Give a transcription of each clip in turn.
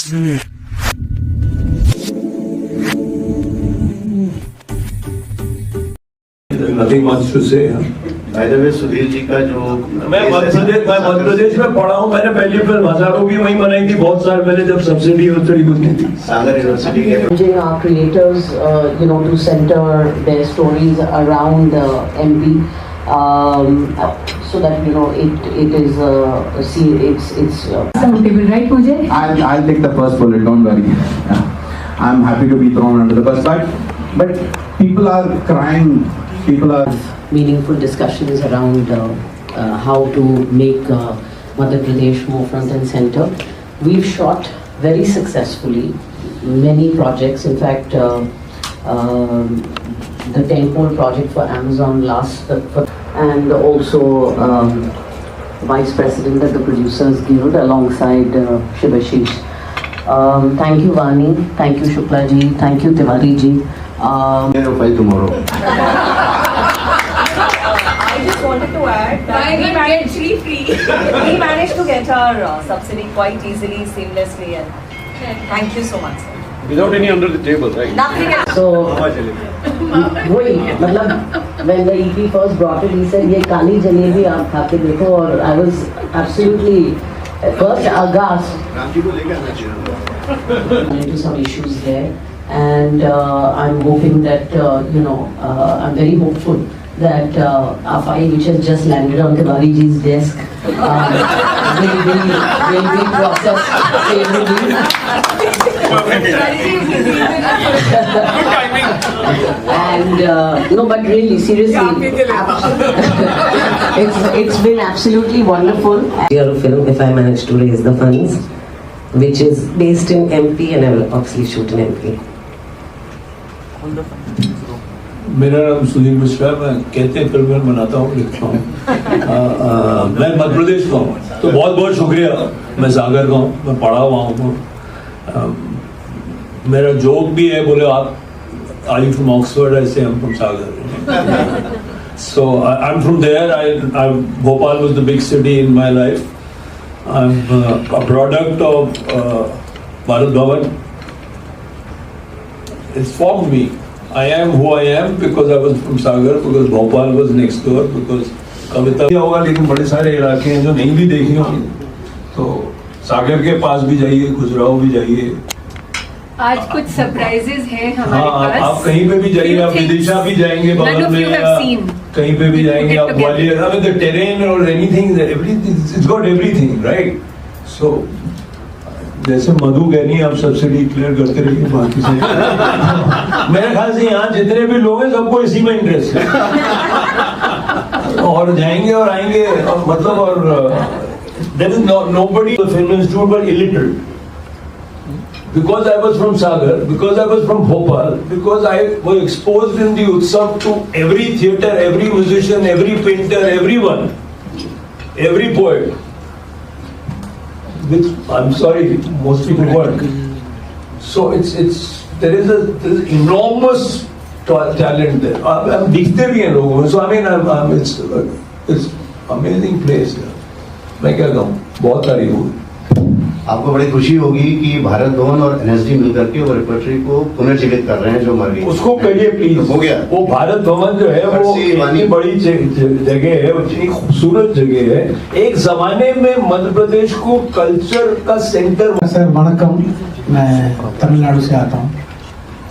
Nothing much to say. By the way, Sudhir ji का जो मैं मध्य प्रदेश में पढ़ा हूँ. मैंने पहली फिल्म हजारों की वहीं बनाई थी बहुत साल पहले जब सब्सिडी उतरी होती थी. सागर यूनिवर्सिटी के Our creators, to center their stories around MP, so that it is it's comfortable, right, Pooja? I'll take the first bullet. Don't worry. I'm happy to be thrown under the bus, but people are crying. People are meaningful discussions around how to make Madhya Pradesh more front and center. We've shot very successfully many projects. In fact, the tentpole project for Amazon and also Vice President of the Producers Guild alongside Shivashish. Thank you, Vani. Thank you, Shukla ji. Thank you, Tiwari ji. by tomorrow. I just wanted to add that we managed to get our subsidy quite easily, seamlessly, and thank you so much, sir. Without any under the table, right? Nothing else. So, when the EP first brought it, he said, "ये काली जलेबी आप खा के देखो," और I was absolutely first aghast. Ramji को लेकर आना चाहिए. Into some issues there, and I'm hoping that I'm very hopeful that our file, which has just landed on Tiwari ji's desk, will be processed favorably. And no, but really, seriously, it's been absolutely wonderful. Year of film, if I manage to raise the funds, which is based in MP, and I will obviously shoot in MP. मेरा नाम सुधीर मिश्रा. मैं कहते हैं फिल्में बनाता हूँ, लिखता हूँ. मैं मध्य प्रदेश का हूँ, तो बहुत बहुत शुक्रिया. मैं सागर का हूँ, मैं पढ़ा हुआ हूँ. मेरा जोक भी है, बोले आप आर यू फ्रॉम ऑक्सफोर्ड? ऐसे हम from Sagar. So I'm from there. Bhopal was the big city in my life. I'm a product of Bharat Bhavan. It's formed me. I am who I am because I was from Sagar, because Bhopal was next door, because कविता होगा, लेकिन बड़े सारे इलाके हैं जो नहीं भी देखे होंगे. तो सागर के पास भी जाइए, खजुराहो भी जाइए. आज कुछ सरप्राइजेस हैं हमारे पास. आप कहीं पे भी जाइए, आप विदिशा भी जाएंगे बगल में, कहीं पे भी जाएंगे आप Gwalior. I mean the terrain or anything, everything, it's got everything, right? So जैसे मधु कहनी आप सब्सिडी क्लियर करते रहिए. बाकी से मेरे ख्याल से यहाँ जितने भी लोग हैं सबको इसी में इंटरेस्ट है, और जाएंगे और आएंगे. और मतलब और there is nobody in the film institute but illiterate. Because I was from Sagar, because I was from Bhopal, because I was exposed in the Utsav to every theatre, every musician, every painter, everyone, every poet. Which I'm sorry, most people weren't. So there is enormous talent there. I'm दिखते भी हैं लोगों में. So I mean, it's amazing place. मैं क्या कहूँ, बहुत तारीफ हुई. आपको बड़ी खुशी होगी कि भारत भवन और एनएसडी मिलकर के वो रिपर्टरी को पुनर्जीवित कर रहे हैं जो मर गई. उसको कहिए प्लीज. हो गया. वो भारत भवन जो है वो इतनी बड़ी जगह है, इतनी खूबसूरत जगह है. एक जमाने में मध्य प्रदेश को कल्चर का सेंटर. सर वणक्कम, मैं तमिलनाडु से आता हूँ,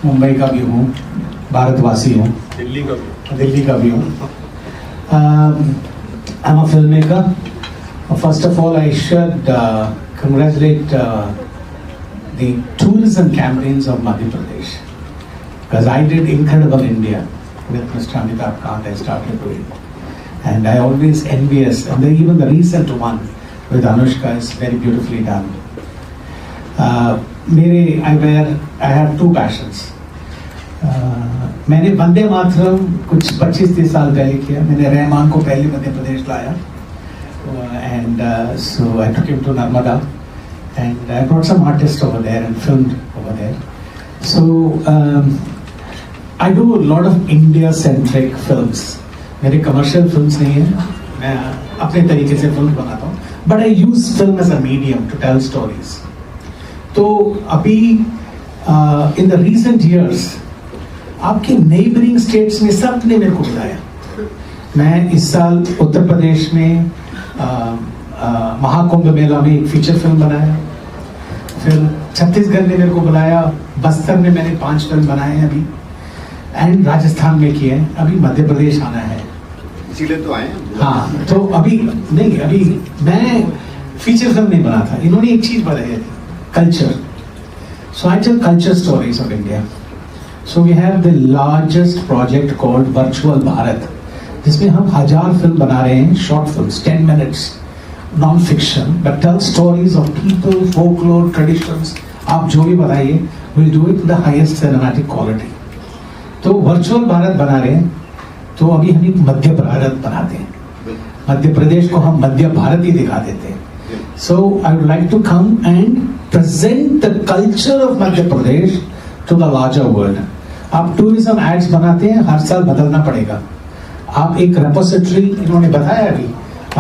मुंबई का भी हूँ, भारतवासी हूँ, दिल्ली का भी हूँ. I am a film maker. First of all, I should congratulate the tourism campaigns of Madhya Pradesh, because I did Incredible India with Mr. Amitabh Kant. I started doing, and I always envious, and even the recent one with Anushka is very beautifully done. I have two passions. मैंने वंदे मातरम कुछ 25-30 साल पहले किया. मैंने रहमान को पहले मध्य प्रदेश लाया. And so I took him to Narmada, and I brought some artists over there and filmed over there. So I do a lot of India-centric films. मेरे commercial films नहीं हैं, मैं अपने तरीके से film बनाता हूँ. But I use film as a medium to tell stories. तो अभी इन द रीसेंट ईयर्स आपके नेबरिंग स्टेट्स में सब ने मेरे को बुलाया। मैं इस साल उत्तर प्रदेश में महाकुंभ मेला में एक फीचर फिल्म बनाया, फिर छत्तीसगढ़ ने मेरे को बुलाया, बस्तर में मैंने 5 फिल्म बनाए हैं अभी, एंड राजस्थान में किए हैं, अभी मध्य प्रदेश आना है। इसीलिए तो आए हैं। हाँ, तो अभी नहीं, अभी मैं फीचर फिल्म नहीं बना था। इन्होंने एक चीज बताई थी, culture. So I tell culture stories of India. So we have the largest project called virtual Bharat, जिसमें हम 1000 फिल्म बना रहे हैं, short films, 10 minutes, non fiction, but tell stories of people, folklore, traditions. आप जो भी बताइए, will do it the highest cinematic quality. तो वर्चुअल भारत बना रहे हैं, तो अभी हम एक मध्य भारत बनाते हैं। मध्य प्रदेश को हम मध्य भारत ही दिखा देते हैं। So I would like to come and present the culture of Madhya Pradesh to the larger world. आप टूरिज्म एड्स बनाते हैं, हर साल बदलना पड़ेगा। आप एक रेपोजिटरी, इन्होंने बताया अभी,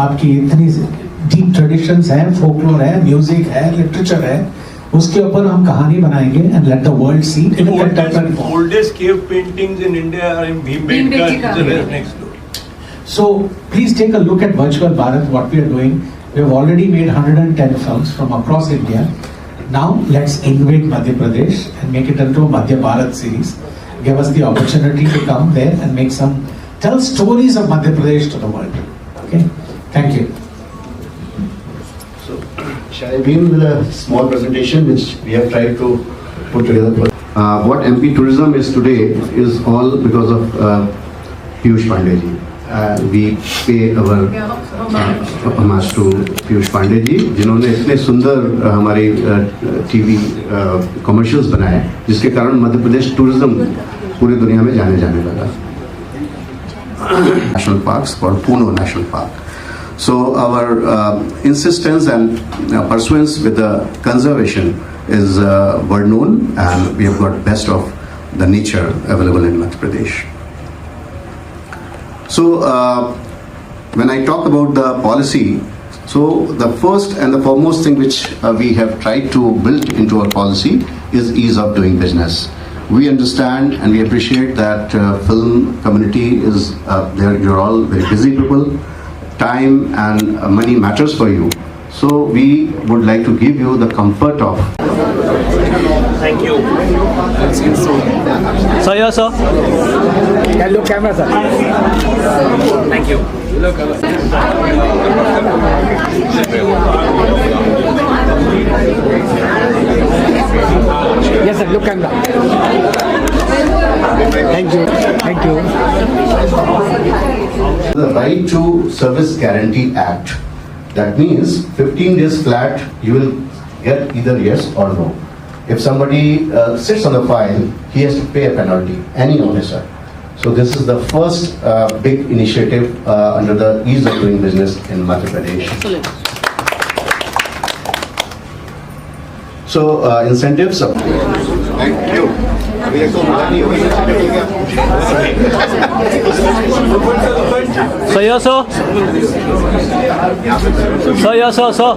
आपकी इतनी डीप ट्रेडिशंस है, फोकलोर है, म्यूजिक है, लिटरेचर है, उसके ऊपर हम कहानी बनाएंगे and let the world see in a contemporary form. Oldest cave paintings in India are in Bhimbetka, which is next door. So please take a look at Virtual Bharat, what we are doing. We have already made 110 films from across India. Now let's invade Madhya Pradesh and make it into a Madhya Bharat series. Give us the opportunity to come there and make some, tell stories of Madhya Pradesh to the world. Okay, thank you. So, shall I begin with a small presentation which we have tried to put together? What MP Tourism is today is all because of Piyush Pandey ji. We pay our homage to Piyush Pandey ji, जिन्होंने इतने सुंदर हमारी TV commercials बनाए, जिसके कारण Madhya Pradesh tourism पूरी दुनिया में जाने लगा। National parks called Puno National Park. So our insistence and pursuance with the conservation is well known, and we have got best of the nature available in Madhya Pradesh. So when I talk about the policy, so the first and the foremost thing which we have tried to build into our policy is ease of doing business. We understand and we appreciate that film community is you're all very busy people. Time and money matters for you. So we would like to give you the comfort of. Thank you. Sir, yes, sir. Hello, camera, sir. Thank you. Yes, sir. Look, camera. Thank you. Thank you. The Right to Service Guarantee Act. That means 15 days flat, you will get either yes or no. If somebody sits on the file, he has to pay a penalty, any officer. So this is the first big initiative under the ease of doing business in Madhya Pradesh. Excellent. So incentives. Thank you. Sir, yes, sir. Sir, yes, sir, sir.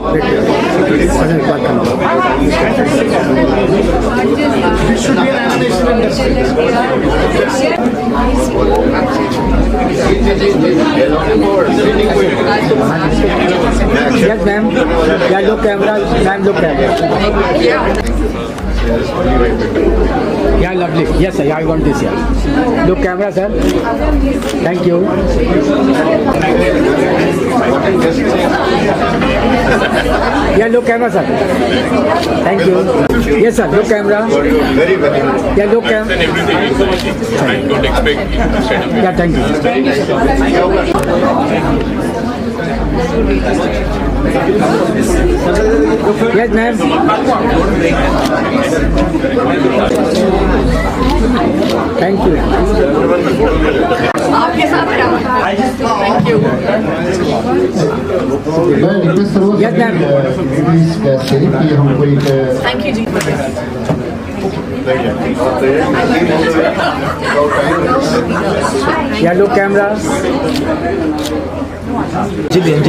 Yes, ma'am. Yeah, look, camera. Ma'am, look, camera. Yeah, lovely. Yes, sir. Yeah, I want this. Yeah. Look, camera, sir. Thank you. Yeah, look, camera, sir. Thank you. Yes, sir. Look, camera. Very, very much. Yeah, look, camera. I don't expect you to set up. Yeah, thank you. Yes, ma'am. Thank you. आपके साथ thank you. मैं request करूँगा Yes, ma'am. कि हमको एक thank you ji. Yeah, look, camera. Jillian.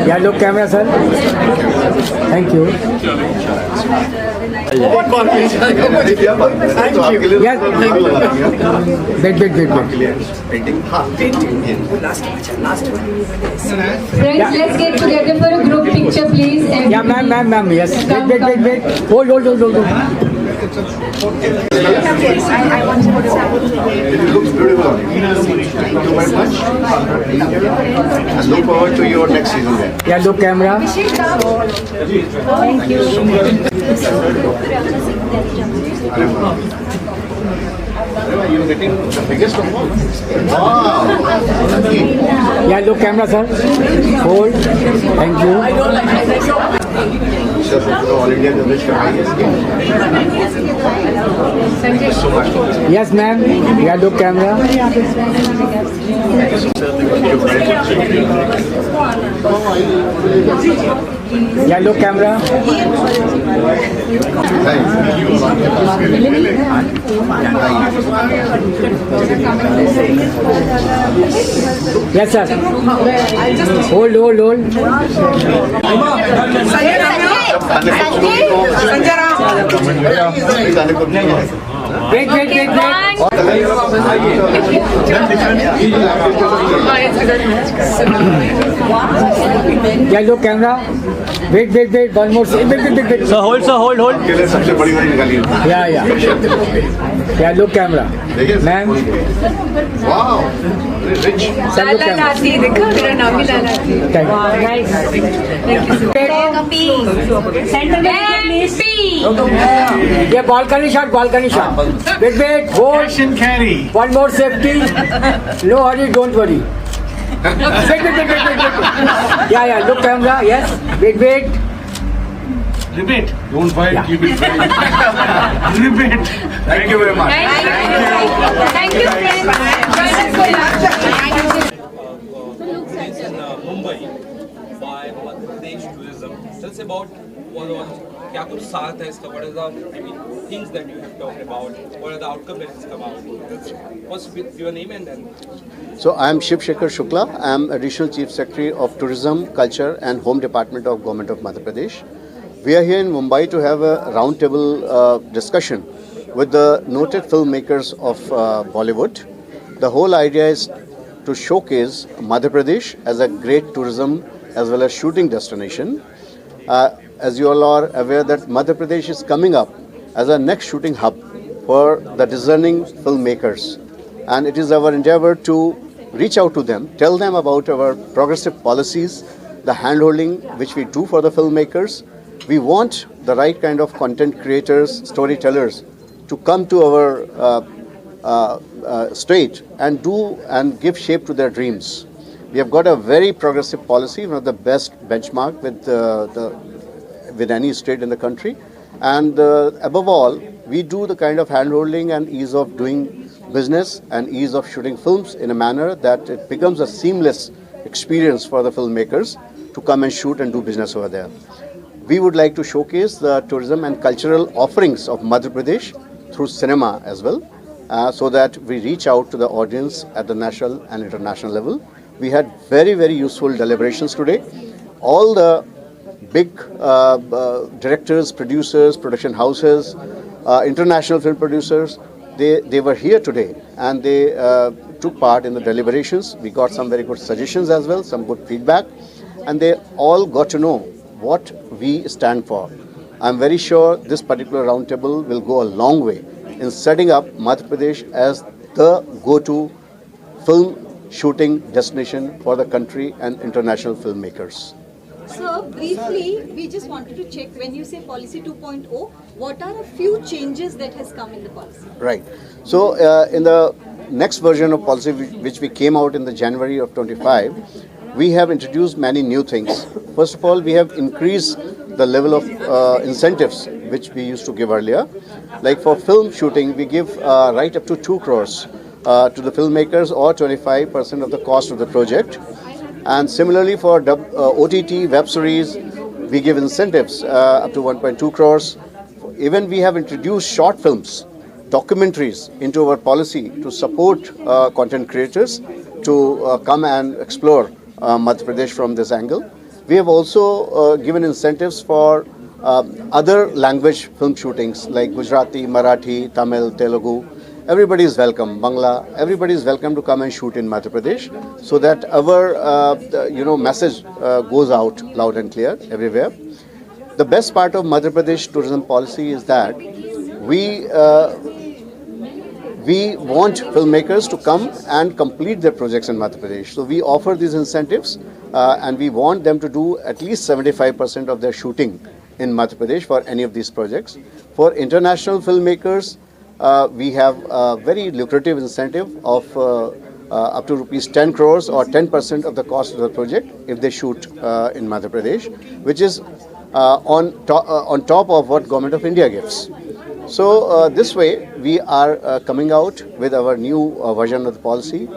Yeah, look camera, sir. Thank you. Yes. Wait. Friends, let's get together for a group picture, please. Yeah, ma'am. Yes. Wait. Hold. It looks beautiful. Thank you very much. And look forward to your next season there. Yeah, look camera. Thank you. You're getting the biggest of all. Wow. Lucky. Yeah, look camera, sir. Hold. Thank you. All India Coverage का highest game. Thank you so much. Yes, ma'am. Yeah, look camera. Yeah, look camera. Yes, sir. Hold. Wait. Yeah, look camera. Wait. One more. Wait. Sir, hold. अकेले सबसे बड़ी वाली निकाली है। Yeah, look camera. Ma'am. Wow. Rich. Sir, look camera. देखो मेरा नाम ही लाला थी। Thank you. Yeah, balcony shot. Wait. Hold. Cash and carry. One more safety. No hurry, don't worry. Wait. Yeah, look camera. Yes. Wait. Repeat. Don't fight, keep it fair. Repeat. Thank you very much. Thank you, friends. Join us for lunch. In Mumbai by Madhya Pradesh Tourism. Tell us about क्या कुछ साथ है इसका? What are the things that you have talked about? What are the outcomes that has come out? What's with your name and then? So I am Shiv Shekhar Shukla. I am Additional Chief Secretary of Tourism, Culture and Home Department of Government of Madhya Pradesh. We are here in Mumbai to have a roundtable discussion with the noted filmmakers of Bollywood. The whole idea is to showcase Madhya Pradesh as a great tourism as well as shooting destination. As you all are aware that Madhya Pradesh is coming up as a next shooting hub for the discerning filmmakers. And it is our endeavor to reach out to them, tell them about our progressive policies, the handholding which we do for the filmmakers. We want the right kind of content creators, storytellers to come to our state and give shape to their dreams. We have got a very progressive policy, one of the best benchmark with any state in the country. And above all, we do the kind of handholding and ease of doing business and ease of shooting films in a manner that it becomes a seamless experience for the filmmakers to come and shoot and do business over there. We would like to showcase the tourism and cultural offerings of Madhya Pradesh through cinema as well, so that we reach out to the audience at the national and international level. We had very, very useful deliberations today. All the big directors, producers, production houses, international film producers, they were here today and they took part in the deliberations. We got some very good suggestions as well, some good feedback, and they all got to know what we stand for. I'm very sure this particular roundtable will go a long way in setting up Madhya Pradesh as the go-to film shooting destination for the country and international filmmakers. Sir, briefly, we just wanted to check, when you say policy 2.0, what are a few changes that has come in the policy? Right. So in the next version of policy which we came out in the January of 25, we have introduced many new things. First of all, we have increased the level of incentives which we used to give earlier. Like for film shooting, we give right up to 2 crores to the filmmakers or 25% of the cost of the project. And similarly for OTT web series, we give incentives up to 1.2 crores. Even we have introduced short films, documentaries into our policy to support content creators to come and explore Madhya Pradesh from this angle. We have also given incentives for other language film shootings like Gujarati, Marathi, Tamil, Telugu. Everybody is welcome, Bangla, everybody is welcome to come and shoot in Madhya Pradesh so that our message goes out loud and clear everywhere. The best part of Madhya Pradesh tourism policy is that we want filmmakers to come and complete their projects in Madhya Pradesh. So we offer these incentives and we want them to do at least 75% of their shooting in Madhya Pradesh for any of these projects. For international filmmakers, we have a very lucrative incentive of up to rupees 10 crores or 10% of the cost of the project if they shoot in Madhya Pradesh, which is on top of what Government of India gives. So this way we are coming out with our new version of the policy.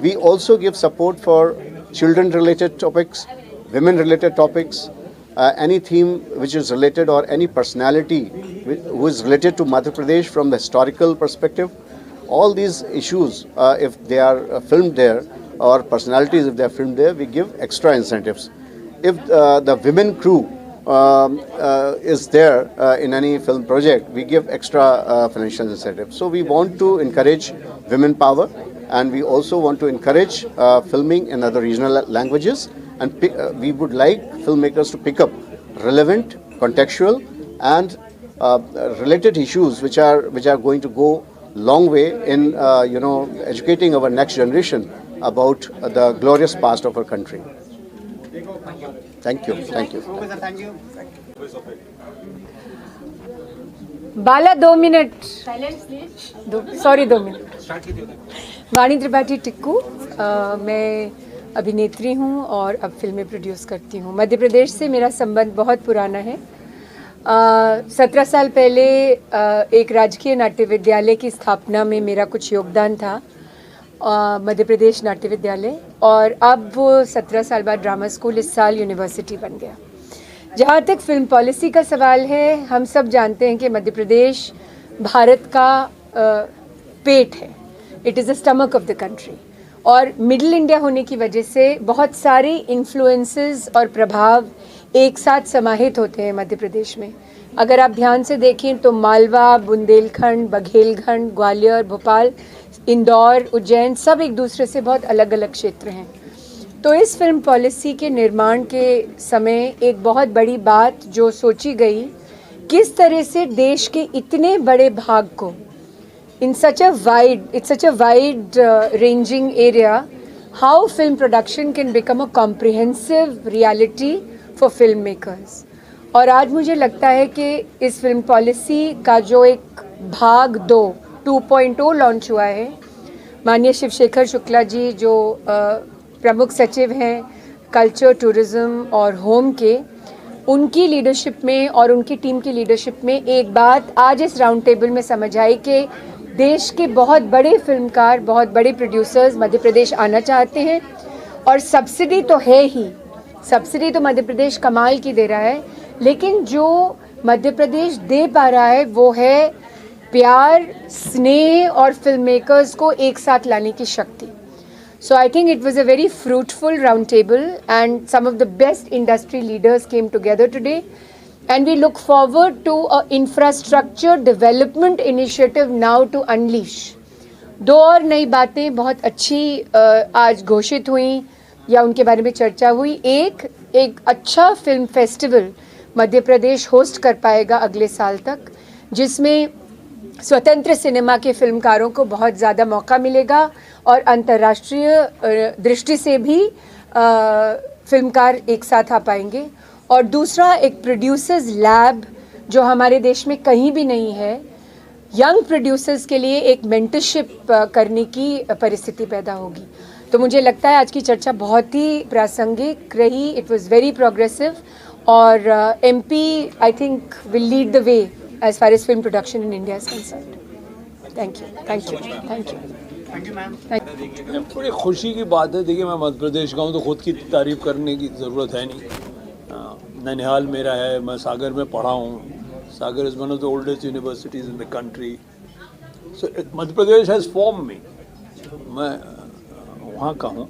We also give support for children related topics, women related topics, any theme which is related or any personality who is related to Madhya Pradesh from the historical perspective. All these issues, if they are filmed there, or personalities if they are filmed there, we give extra incentives. If the women crew is there in any film project, we give extra financial incentives. So we want to encourage women power, and we also want to encourage filming in other regional languages, and we would like filmmakers to pick up relevant, contextual and related issues which are going to go long way in educating our next generation about the glorious past of our country. Thank you. Thank you. Bala 2 minute sorry 2 minute Vani Tripathi Tikku मैं अभिनेत्री हूँ और अब फिल्में produce करती हूँ। मध्य प्रदेश से मेरा संबंध बहुत पुराना है। 17 साल पहले एक राजकीय नाट्य विद्यालय की स्थापना में मेरा कुछ योगदान था, मध्य प्रदेश नाट्य विद्यालय, और अब वो 17 साल बाद ड्रामा स्कूल इस साल यूनिवर्सिटी बन गया। जहाँ तक फिल्म पॉलिसी का सवाल है, हम सब जानते हैं कि मध्य प्रदेश भारत का पेट है, it is the stomach of the country, और मिडिल इंडिया होने की वजह से बहुत सारे इन्फ्लुएंसेस और प्रभाव एक साथ समाहित होते हैं मध्य प्रदेश में। अगर आप ध्यान से देखें तो मालवा, बुंदेलखंड, बघेलखंड, ग्वालियर, भोपाल, इंदौर, उज्जैन सब एक दूसरे से बहुत अलग अलग क्षेत्र हैं। तो इस फिल्म पॉलिसी के निर्माण के समय एक बहुत बड़ी बात जो सोची गई, किस तरह से देश के इतने बड़े भाग को it's such a wide ranging area, how film production can become a comprehensive reality for filmmakers. और आज मुझे लगता है कि इस फिल्म पॉलिसी का जो एक भाग 2.0 लॉन्च हुआ है, माननीय शिवशेखर शुक्ला जी जो प्रमुख सचिव हैं कल्चर, टूरिज़्म और होम के, उनकी लीडरशिप में और उनकी टीम की लीडरशिप में एक बात आज इस राउंड टेबल में समझ आई कि देश के बहुत बड़े फिल्मकार, बहुत बड़े प्रोड्यूसर्स मध्य प्रदेश आना चाहते हैं, और सब्सिडी तो है ही, सब्सिडी तो मध्य प्रदेश कमाल की दे रहा है, लेकिन जो मध्य प्रदेश दे पा रहा है वो है प्यार, स्नेह और फिल्म मेकर्स को एक साथ लाने की शक्ति। So I think it was a very fruitful round table and some of the best industry leaders came together today, and we look forward to an infrastructure development initiative now to unleash. 2 और नई बातें बहुत अच्छी आज घोषित हुई या उनके बारे में चर्चा हुई। एक अच्छा film festival Madhya Pradesh host कर पाएगा अगले साल तक, जिसमें स्वतंत्र सिनेमा के फिल्मकारों को बहुत ज़्यादा मौका मिलेगा और अंतर्राष्ट्रीय दृष्टि से भी फिल्मकार एक साथ आ पाएंगे। और दूसरा, एक प्रोड्यूसर्स लैब जो हमारे देश में कहीं भी नहीं है, यंग प्रोड्यूसर्स के लिए एक मेंटरशिप करने की परिस्थिति पैदा होगी। तो मुझे लगता है आज की चर्चा बहुत ही प्रासंगिक रही, इट वाज वेरी प्रोग्रेसिव, और MP I think will lead the way as far as film production in India is concerned. Thank you. Thank you. Thank you. Thank you, ma'am. बड़ी खुशी की बात है। देखिए, मैं मध्य प्रदेश का हूँ तो खुद की तारीफ करने की ज़रूरत है नहीं। ननिहाल मेरा है, मैं सागर में पढ़ा हूँ। Sagar is one of the oldest universities in the country. So Madhya Pradesh has form me, मैं वहाँ का हूँ।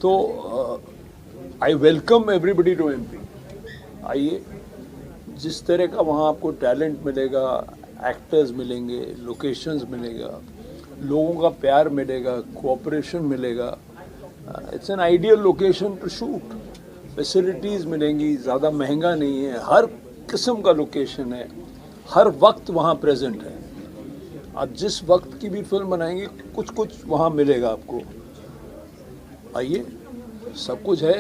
तो I welcome everybody to MP. आइए, जिस तरह का वहाँ आपको टैलेंट मिलेगा, एक्टर्स मिलेंगे, लोकेशंस मिलेगा, लोगों का प्यार मिलेगा, कोऑपरेशन मिलेगा। It's an ideal location to shoot. Facilities मिलेंगी, ज़्यादा महंगा नहीं है, हर किस्म का लोकेशन है, हर वक्त वहाँ प्रेजेंट है। आप जिस वक्त की भी फिल्म बनाएंगे कुछ कुछ वहाँ मिलेगा आपको। आइए, सब कुछ है।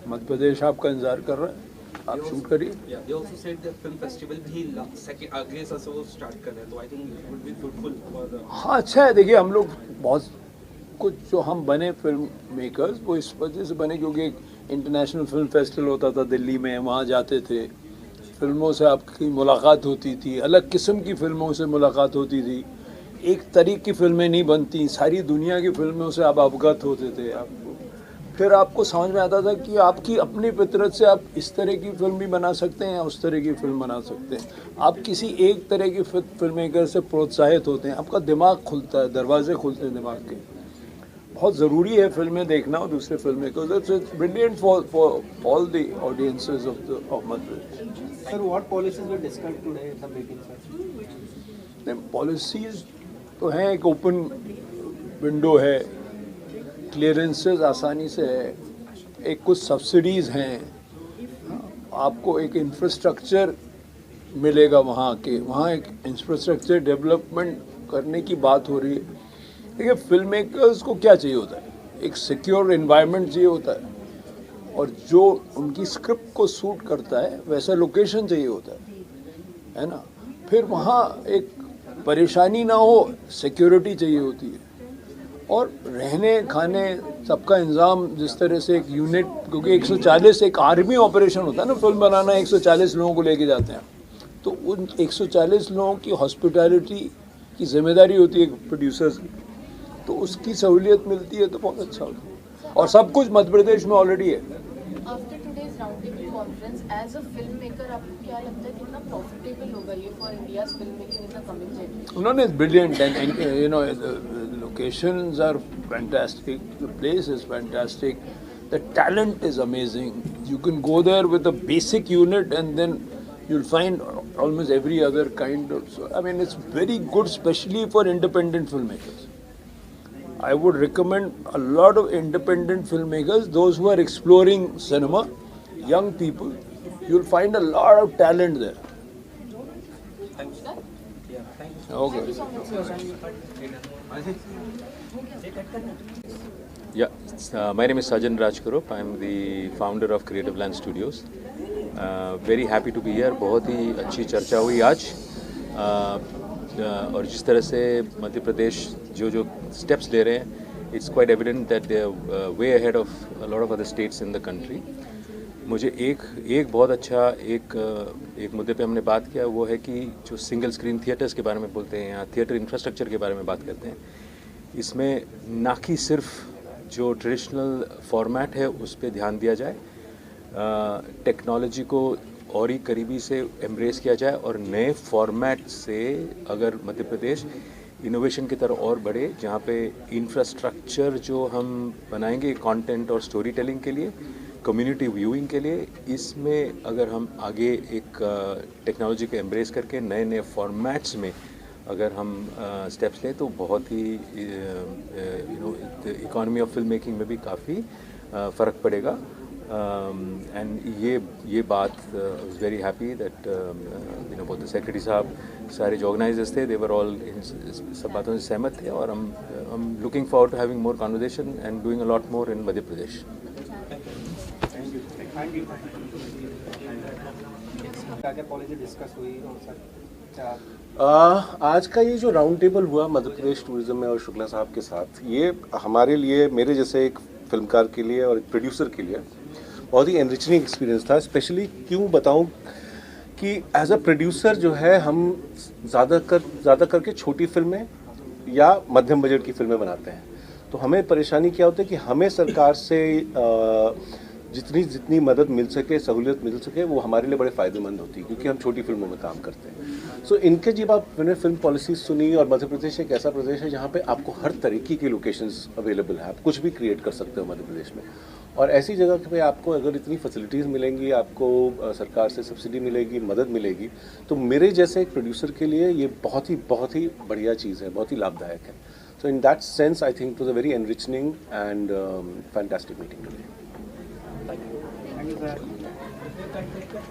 मध्य प्रदेश आपका इंतज़ार कर रहा है, आप शूट करिए। They also said the film festival भी second अगले साल से वो स्टार्ट कर रहे हैं, तो I think it would be fruitful for the. हाँ, अच्छा है। देखिए, हम लोग बहुत कुछ जो हम बने फिल्म मेकर्स वो इस वजह से बने क्योंकि एक इंटरनेशनल फिल्म फेस्टिवल होता था दिल्ली में, वहाँ जाते थे, फिल्मों से आपकी मुलाकात होती थी, अलग किस्म की फिल्मों से मुलाकात होती थी। एक तरीके की फिल्में नहीं बनती, सारी दुनिया की फिल्मों से आप अवगत होते थे। आपको फिर आपको समझ में आता था कि आपकी अपनी फितरत से आप इस तरह की फिल्म भी बना सकते हैं या उस तरह की फिल्म बना सकते हैं। आप किसी एक तरह की फिल्म मेकर से प्रोत्साहित होते हैं, आपका दिमाग खुलता है, दरवाजे खुलते हैं दिमाग के। बहुत ज़रूरी है फिल्में देखना और दूसरे film makers. It's brilliant for all the audiences of Madhya Pradesh. Sir, what policies were discussed today in the meeting sir? Policies तो हैं, एक ओपन विंडो है, क्लियरेंसेस आसानी से है, एक कुछ सब्सिडीज़ हैं, आपको एक इंफ्रास्ट्रक्चर मिलेगा वहाँ के, वहाँ एक इंफ्रास्ट्रक्चर डेवलपमेंट करने की बात हो रही है। देखिए, फिल्म मेकर्स को क्या चाहिए होता है? एक सिक्योर एनवायरनमेंट चाहिए होता है, और जो उनकी स्क्रिप्ट को सूट करता है वैसा लोकेशन चाहिए होता है ना। फिर वहाँ एक परेशानी ना हो, सिक्योरिटी चाहिए होती है, और रहने खाने सबका इंतज़ाम जिस तरह से एक यूनिट, क्योंकि 140 एक आर्मी ऑपरेशन होता है ना फिल्म बनाना, 140 लोगों को लेके जाते हैं, तो उन 140 लोगों की हॉस्पिटैलिटी की जिम्मेदारी होती है प्रोड्यूसर्स की, तो उसकी सहूलियत मिलती है तो बहुत अच्छा होता है, और सब कुछ मध्य प्रदेश में ऑलरेडी है। After today's roundtable conference, as a filmmaker, आपको क्या लगता है कितना profitable होगा ये for India's filmmaking in the coming generation? No, it's brilliant, and you know the locations are fantastic, the place is fantastic, the talent is amazing. You can go there with a basic unit, and then you'll find almost every other kind of. So, I mean, it's very good, especially for independent filmmakers. I would recommend a lot of independent filmmakers, those who are exploring cinema, young people. You'll find a lot of talent there. Okay. Yeah, my name is Sajan Rajkarup. I am the founder of Creative Land Studios. Very happy to be here. बहुत ही अच्छी चर्चा हुई आज, और जिस तरह से मध्य प्रदेश जो स्टेप्स ले रहे हैं, it's quite evident that they are way ahead of a lot of other states in the country. मुझे एक बहुत अच्छा एक मुद्दे पे हमने बात किया, वो है कि जो सिंगल स्क्रीन थिएटर्स के बारे में बोलते हैं या थिएटर इंफ्रास्ट्रक्चर के बारे में बात करते हैं, इसमें ना कि सिर्फ जो ट्रेडिशनल फॉर्मेट है उस पर ध्यान दिया जाए, टेक्नोलॉजी को और ही करीबी से एम्ब्रेस किया जाए, और नए फॉर्मेट से अगर मध्य प्रदेश इनोवेशन की तरफ और बढ़े, जहाँ पे इंफ्रास्ट्रक्चर जो हम बनाएंगे कंटेंट और स्टोरी टेलिंग के लिए, कम्युनिटी व्यूइंग के लिए, इसमें अगर हम आगे एक टेक्नोलॉजी को एम्ब्रेस करके नए नए फॉर्मेट्स में अगर हम स्टेप्स लें, तो बहुत ही इकोनॉमी ऑफ फिल्म मेकिंग में भी काफ़ी फ़र्क पड़ेगा। एंड ये बात वाज वेरी हैप्पी दैट बहुत द सेक्रेटरी साहब, सारे जो ऑर्गेनाइजर्स थे, दे वर ऑल सब बातों से सहमत थे, और हम looking forward to having more conversation and doing a lot more in Madhya Pradesh. क्या पॉलिसी डिस्कस हुई और सर आज का ये जो राउंड टेबल हुआ मध्य प्रदेश टूरिज्म में और शुक्ला साहब के साथ, ये हमारे लिए, मेरे जैसे एक फिल्मकार के लिए और एक प्रोड्यूसर के लिए बहुत ही एनरिचनिंग एक्सपीरियंस था। स्पेशली क्यों बताऊं कि एज अ प्रोड्यूसर जो है, हम ज़्यादा करके छोटी फिल्में या मध्यम बजट की फिल्में बनाते हैं, तो हमें परेशानी क्या होती है कि हमें सरकार से जितनी जितनी मदद मिल सके, सहूलियत मिल सके, वो हमारे लिए बड़े फ़ायदेमंद होती है, क्योंकि हम छोटी फिल्मों में काम करते हैं। सो इनके जब मैंने फिल्म पॉलिसी सुनी, और मध्य प्रदेश एक ऐसा प्रदेश है जहाँ पे आपको हर तरीके की लोकेशंस अवेलेबल है, आप कुछ भी क्रिएट कर सकते हो मध्य प्रदेश में। और ऐसी जगह पे आपको अगर इतनी फैसिलिटीज़ मिलेंगी, आपको सरकार से सब्सिडी मिलेगी, मदद मिलेगी, तो मेरे जैसे एक प्रोड्यूसर के लिए ये बहुत ही बढ़िया चीज़ है, बहुत ही लाभदायक है। So in that sense, I think it was a very enriching and fantastic meeting today. Thank you, sir.